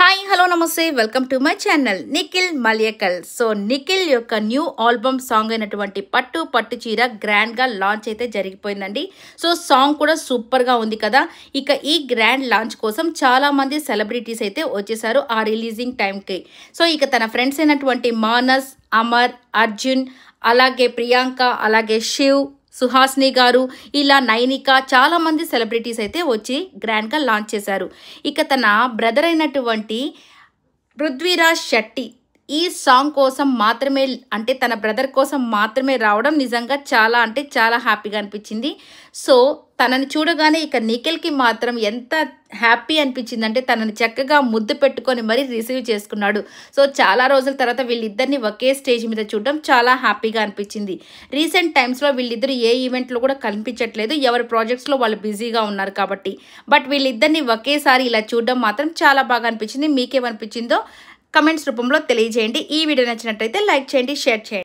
Hi hello namaste welcome to my channel Nikhil Maliyakal. So Nikhil యొక్క new album song అయినటువంటి పట్టు పట్టు చీర గ్రాండ్గా లాంచ్ అయితే జరిగిపోయిందండి. సో సాంగ్ కూడా సూపర్గా ఉంది కదా. ఇక ఈ గ్రాండ్ లాంచ్ కోసం చాలామంది సెలబ్రిటీస్ అయితే వచ్చేసారు ఆ రిలీజింగ్ టైంకి. సో ఇక తన ఫ్రెండ్స్ అయినటువంటి మానస్, అమర్, అర్జున్, అలాగే ప్రియాంక, అలాగే శివ్, సుహాసిని గారు, ఇలా నైనిక చాలామంది సెలబ్రిటీస్ అయితే వచ్చి గ్రాండ్గా లాంచ్ చేశారు. ఇక తన బ్రదర్ అయినటువంటి పృథ్వీరాజ్ శెట్టి ఈ సాంగ్ కోసం మాత్రమే, అంటే తన బ్రదర్ కోసం మాత్రమే రావడం నిజంగా చాలా అంటే చాలా హ్యాపీగా అనిపించింది. సో తనని చూడగానే ఇక నిఖిల్కి మాత్రం ఎంత హ్యాపీ అనిపించింది అంటే తనని చక్కగా ముద్దు పెట్టుకొని మరీ రిసీవ్ చేసుకున్నాడు. సో చాలా రోజుల తర్వాత వీళ్ళిద్దరిని ఒకే స్టేజ్ మీద చూడడం చాలా హ్యాపీగా అనిపించింది. రీసెంట్ టైమ్స్లో వీళ్ళిద్దరు ఏ ఈవెంట్లో కూడా కనిపించట్లేదు, ఎవరి ప్రాజెక్ట్స్లో వాళ్ళు బిజీగా ఉన్నారు కాబట్టి. బట్ వీళ్ళిద్దరిని ఒకేసారి ఇలా చూడడం మాత్రం చాలా బాగా అనిపించింది. మీకేమనిపించిందో కమెంట్స్ రూపంలో తెలియజేయండి. ఈ వీడియో నచ్చినట్టయితే లైక్ చేయండి, షేర్ చేయండి.